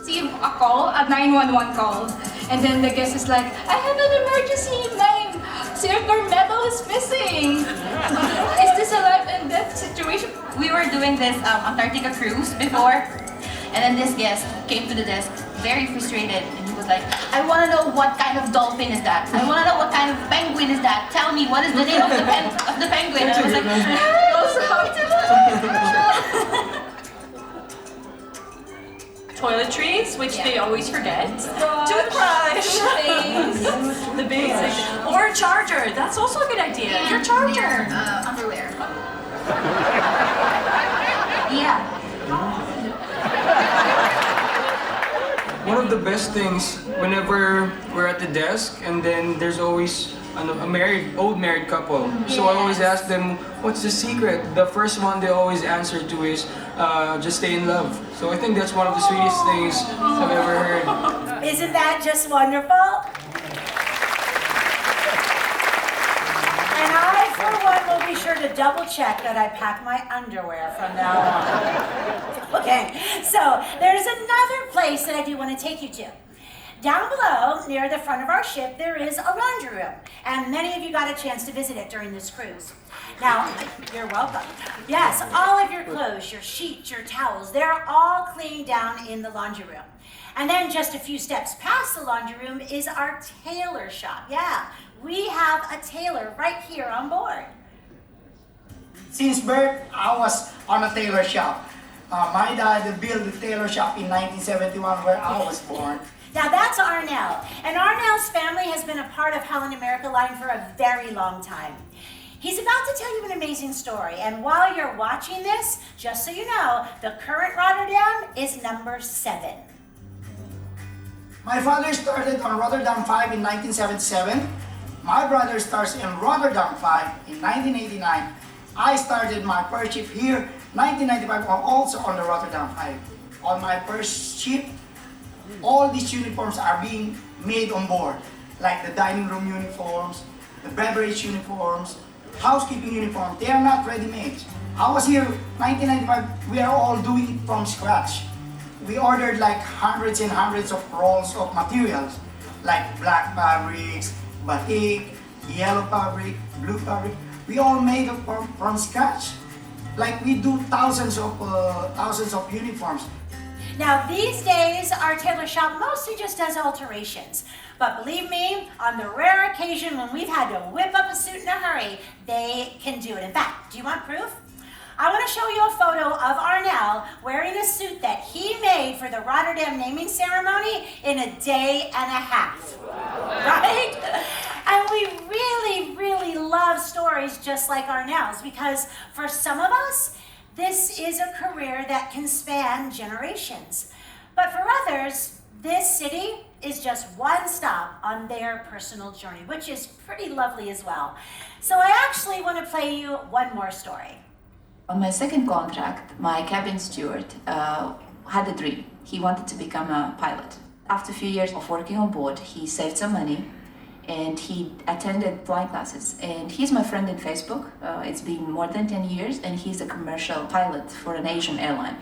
See a call, a 911 call, and then the guest is like, I have an emergency, my silver medal is missing. Is this a life and death situation? We were doing this Antarctica cruise before, and then this guest came to the desk very frustrated, and he was like, I want to know what kind of dolphin is that? I want to know what kind of penguin is that? Tell me, what is the name of the penguin? And I was like, Toiletries, which they always forget. Toothbrush. The basic. Or a charger. That's also a good idea. Your charger. Underwear. Yeah. One of the best things whenever we're at the desk and then there's always a old married couple. So I always ask them, what's the secret? The first one they always answer to is, just stay in love. So I think that's one of the sweetest things I've ever heard. Isn't that just wonderful? And I, for one, will be sure to double check that I pack my underwear from now on. Okay, so there's another place that I do want to take you to. Down below, near the front of our ship, there is a laundry room, and many of you got a chance to visit it during this cruise. Now, you're welcome. Yes, all of your clothes, your sheets, your towels, they're all cleaned down in the laundry room. And then just a few steps past the laundry room is our tailor shop. Yeah, we have a tailor right here on board. Since birth, I was on a tailor shop. My dad built the tailor shop in 1971 where I was born. Now that's Arnell, and Arnell's family has been a part of Holland America Line for a very long time. He's about to tell you an amazing story, and while you're watching this, just so you know, the current Rotterdam is number 7. My father started on Rotterdam 5 in 1977. My brother starts in Rotterdam 5 in 1989. I started my first ship here 1995, also on the Rotterdam 5. On my first ship, all these uniforms are being made on board, like the dining room uniforms, the beverage uniforms, housekeeping uniforms. They are not ready-made. I was here 1995, we are all doing it from scratch. We ordered like hundreds and hundreds of rolls of materials, like black fabrics, batik, yellow fabric, blue fabric. We all made it from scratch. Like we do thousands of uniforms. Now these days, our tailor shop mostly just does alterations. But believe me, on the rare occasion when we've had to whip up a suit in a hurry, they can do it. In fact, do you want proof? I want to show you a photo of Arnell wearing a suit that he made for the Rotterdam naming ceremony in a day and a half. Right? And we really, really love stories just like Arnell's, because for some of us, this is a career that can span generations. But for others, this city is just one stop on their personal journey, which is pretty lovely as well. So I actually want to play you one more story. On my second contract, my cabin steward had a dream. He wanted to become a pilot. After a few years of working on board, he saved some money and he attended flying classes. And he's my friend in Facebook. It's been more than 10 years, and he's a commercial pilot for an Asian airline.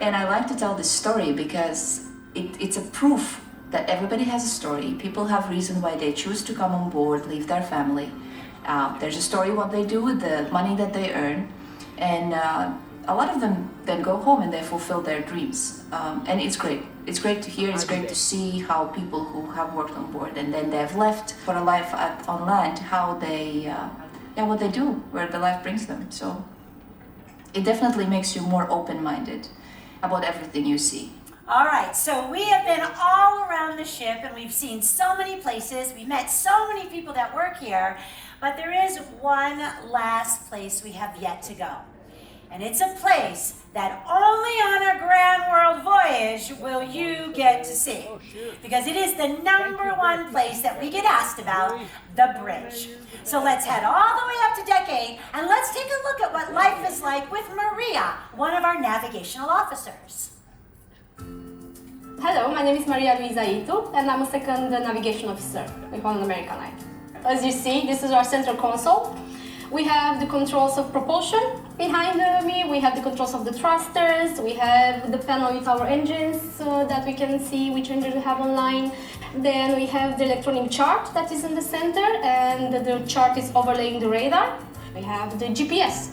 And I like to tell this story because it's a proof that everybody has a story. People have reason why they choose to come on board, leave their family. There's a story what they do with the money that they earn. And a lot of them then go home and they fulfill their dreams. And it's great. It's great to hear, it's great to see how people who have worked on board and then they've left for a life on land, how they, what they do, where the life brings them. So it definitely makes you more open-minded about everything you see. All right, so we have been all around the ship and we've seen so many places, we met so many people that work here, but there is one last place we have yet to go. And it's a place that only on a grand world voyage will you get to see. Because it is the number one place that we get asked about, the bridge. So let's head all the way up to deck 8 and let's take a look at what life is like with Maria, one of our navigational officers. Hello, my name is Maria Luisa Ito, and I'm a second navigation officer with Holland America Line. As you see, this is our central console. We have the controls of propulsion behind me, we have the controls of the thrusters, we have the panel with our engines so that we can see which engine we have online. Then we have the electronic chart that is in the center, and the chart is overlaying the radar. We have the GPS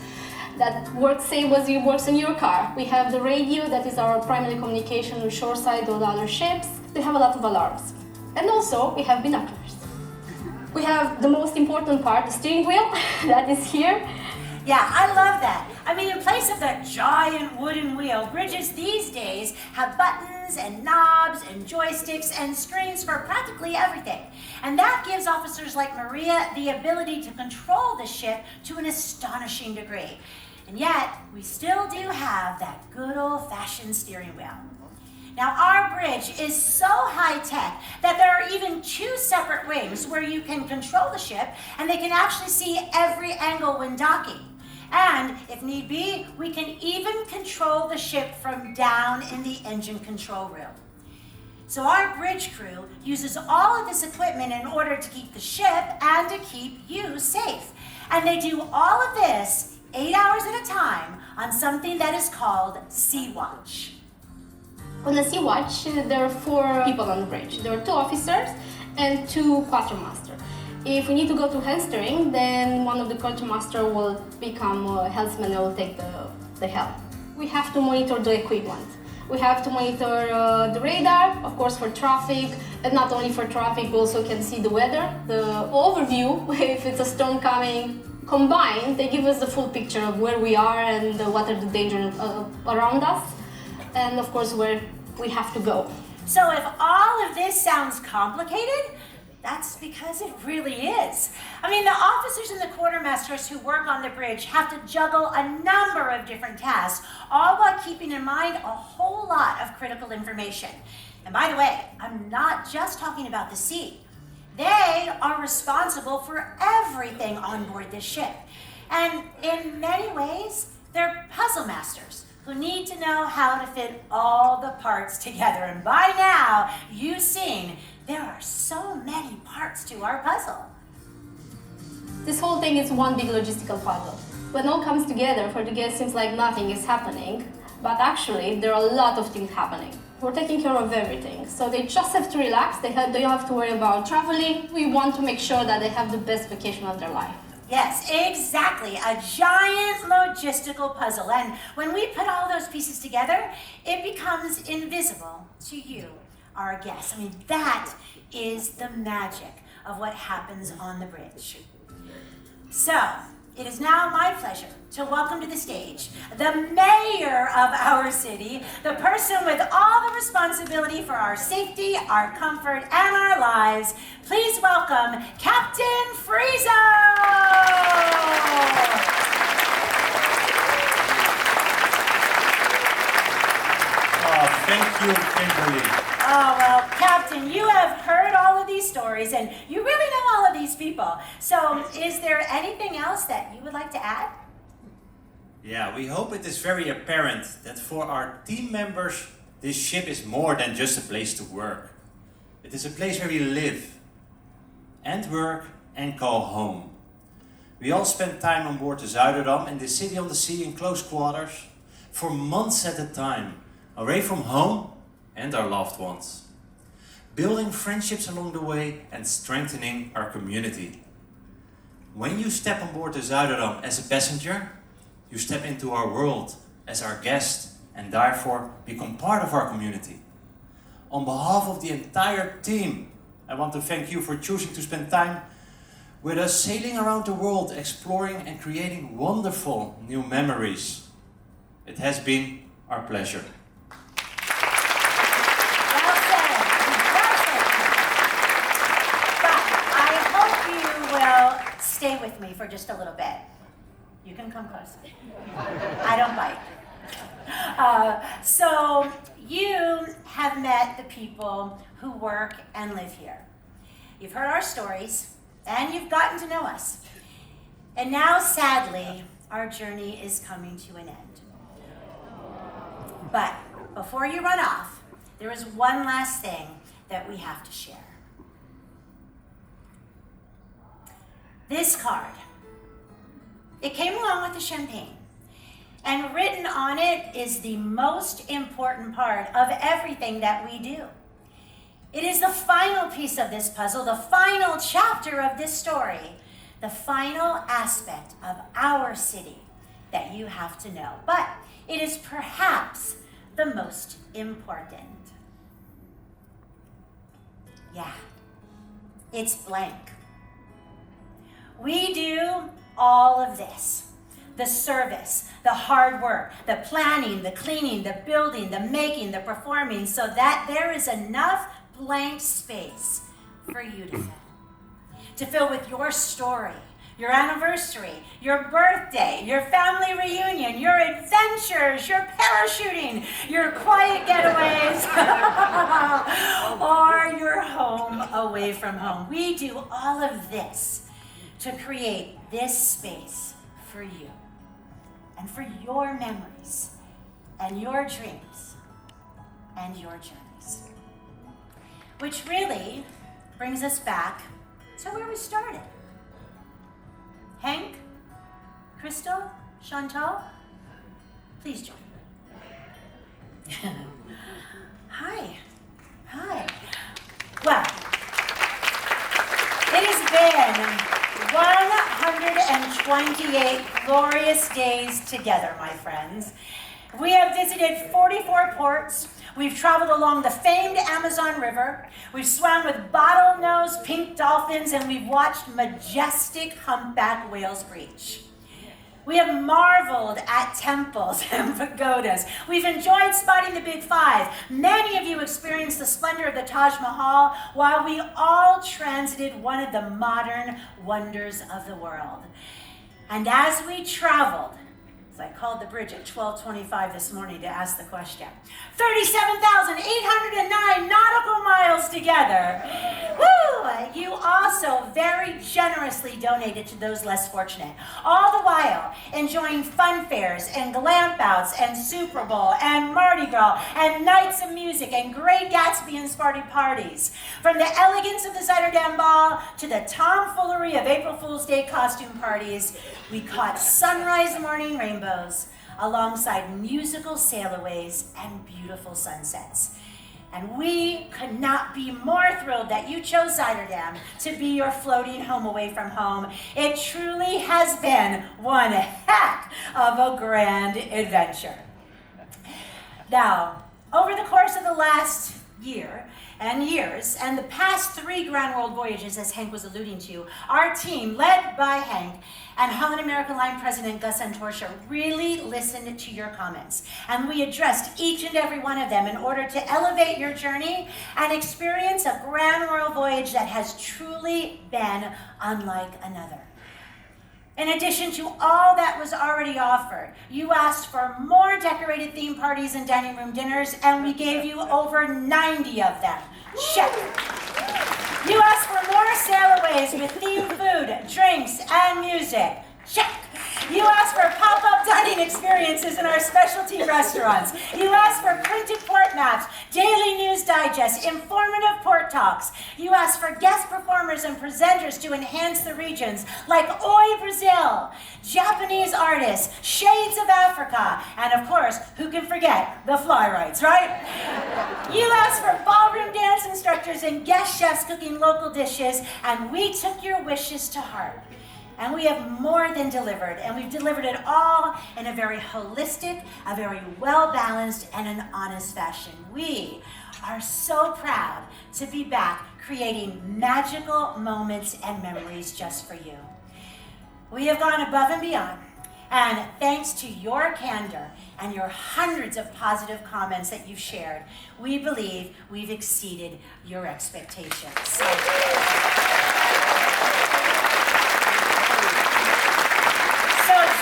that works same as it works in your car. We have the radio that is our primary communication with shoreside or the other ships. We have a lot of alarms. And also we have binoculars. We have the most important part, the steering wheel, that is here. Yeah, I love that. I mean, in place of the giant wooden wheel, bridges these days have buttons and knobs and joysticks and screens for practically everything. And that gives officers like Maria the ability to control the ship to an astonishing degree. And yet, we still do have that good old-fashioned steering wheel. Now, our bridge is so high-tech that there are even 2 separate wings where you can control the ship, and they can actually see every angle when docking. And, if need be, we can even control the ship from down in the engine control room. So our bridge crew uses all of this equipment in order to keep the ship and to keep you safe. And they do all of this 8 hours at a time on something that is called Sea Watch. On the Sea Watch, there are 4 people on the bridge. There are 2 officers and 2 quartermasters. If we need to go to hand steering, then one of the quartermaster will become a helmsman and will take the helm. We have to monitor the equipment. We have to monitor the radar, of course, for traffic, and not only for traffic, we also can see the weather, the overview, if it's a storm coming. Combined, they give us the full picture of where we are and what are the dangers around us, and of course, where we have to go. So if all of this sounds complicated, that's because it really is. I mean, the officers and the quartermasters who work on the bridge have to juggle a number of different tasks, all while keeping in mind a whole lot of critical information. And by the way, I'm not just talking about the sea. They are responsible for everything on board this ship. And in many ways, they're puzzle masters who need to know how to fit all the parts together. And by now, you've seen there are so many parts to our puzzle. This whole thing is one big logistical puzzle. When all comes together, for the guests, it seems like nothing is happening, but actually there are a lot of things happening. We're taking care of everything, so they just have to relax. They don't have to worry about traveling. We want to make sure that they have the best vacation of their life. Yes, exactly. A giant logistical puzzle. And when we put all those pieces together, it becomes invisible to you, our guests. I mean, that is the magic of what happens on the bridge. So, it is now my pleasure to welcome to the stage the mayor of our city, the person with all the responsibility for our safety, our comfort, and our lives. Please welcome Captain Friezo! Thank you, Kimberly. Oh, well, Captain, you have heard all of these stories, and you really know all of these people. So, is there anything else that you would like to add? Yeah, we hope it is very apparent that for our team members, this ship is more than just a place to work. It is a place where we live, and work, and call home. We all spend time on board the Zuiderdam in the city on the sea in close quarters, for months at a time, away from home and our loved ones, building friendships along the way and strengthening our community. When you step on board the Zuiderdam as a passenger, you step into our world as our guest and therefore become part of our community. On behalf of the entire team, I want to thank you for choosing to spend time with us sailing around the world, exploring and creating wonderful new memories. It has been our pleasure. Stay with me for just a little bit. You can come close. I don't bite. So you have met the people who work and live here. You've heard our stories, and you've gotten to know us. And now, sadly, our journey is coming to an end. But before you run off, there is one last thing that we have to share. This card. It came along with the champagne, and written on it is the most important part of everything that we do. It is the final piece of this puzzle, the final chapter of this story, the final aspect of our city that you have to know. But it is perhaps the most important. Yeah, it's blank. We do all of this. The service, the hard work, the planning, the cleaning, the building, the making, the performing, so that there is enough blank space for you to fill. To fill with your story, your anniversary, your birthday, your family reunion, your adventures, your parachuting, your quiet getaways, or your home away from home. We do all of this to create this space for you and for your memories and your dreams and your journeys. Which really brings us back to where we started. Hank, Crystal, Chantal, please join me. 98 glorious days together, my friends. We have visited 44 ports. We've traveled along the famed Amazon River. We've swam with bottlenose pink dolphins, and we've watched majestic humpback whales breach. We have marveled at temples and pagodas. We've enjoyed spotting the Big Five. Many of you experienced the splendor of the Taj Mahal, while we all transited one of the modern wonders of the world. And as we traveled, I called the bridge at 12:25 this morning to ask the question. 37,809 nautical miles together. Woo! You also very generously donated to those less fortunate. All the while enjoying fun fairs and glamp outs and Super Bowl and Mardi Gras and nights of music and Great Gatsby and Sparty parties. From the elegance of the Zuiderdam Ball to the tomfoolery of April Fool's Day costume parties, we caught sunrise morning rainbows alongside musical sailaways and beautiful sunsets. And we could not be more thrilled that you chose Zuiderdam to be your floating home away from home. It truly has been one heck of a grand adventure. Now, over the course of the last year and years, and the past 3 Grand World Voyages, as Hank was alluding to, our team, led by Hank, and Holland American Line President Gus Antorsha, really listened to your comments. And we addressed each and every one of them in order to elevate your journey and experience a Grand World Voyage that has truly been unlike another. In addition to all that was already offered, you asked for more decorated theme parties and dining room dinners, and we gave you over 90 of them. Check. You asked for more sailaways with themed food, drinks, and music. Check. You asked for pop-up dining experiences in our specialty restaurants. You asked for printed port maps, daily news digests, informative port talks. You asked for guest performers and presenters to enhance the regions, like Oi Brazil, Japanese artists, Shades of Africa, and of course, who can forget the fly rides, right? You asked for ballroom dance instructors and guest chefs cooking local dishes, and we took your wishes to heart. And we have more than delivered, and we've delivered it all in a very holistic, a very well-balanced, and an honest fashion. We are so proud to be back creating magical moments and memories just for you. We have gone above and beyond, and thanks to your candor and your hundreds of positive comments that you've shared, we believe we've exceeded your expectations.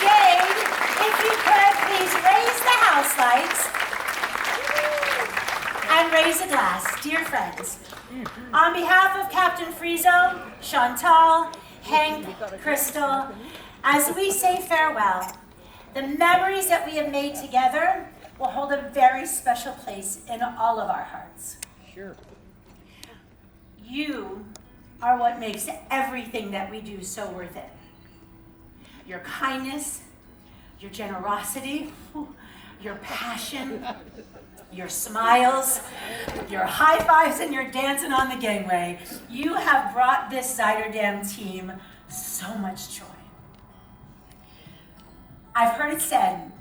Jade, if you could, please raise the house lights and raise a glass. Dear friends, on behalf of Captain Friezo, Chantal, Hank, Crystal, as we say farewell, the memories that we have made together will hold a very special place in all of our hearts. Sure. You are what makes everything that we do so worth it. Your kindness, your generosity, your passion, your smiles, your high fives, and your dancing on the gangway. You have brought this Zuiderdam team so much joy. I've heard it said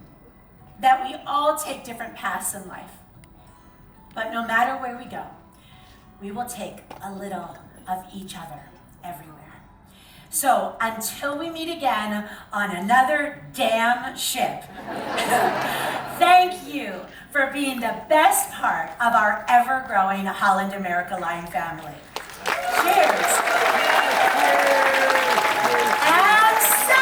that we all take different paths in life, but no matter where we go, we will take a little of each other everywhere. So until we meet again on another damn ship, thank you for being the best part of our ever-growing Holland America Line family. Cheers. And so,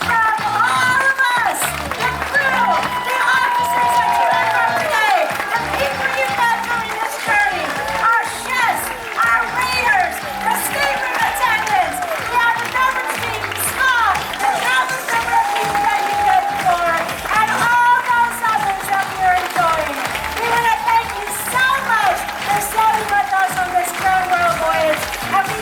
from all of us, the crew, the officers that you have from today, the people you've met during this journey, our chefs, our waiters, the stateroom attendants, the beverage team, spa, the travel director that you did before, and all those others that we are enjoying. We want to thank you so much for sailing with us on this Grand World Voyage, and we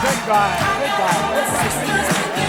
Good guy.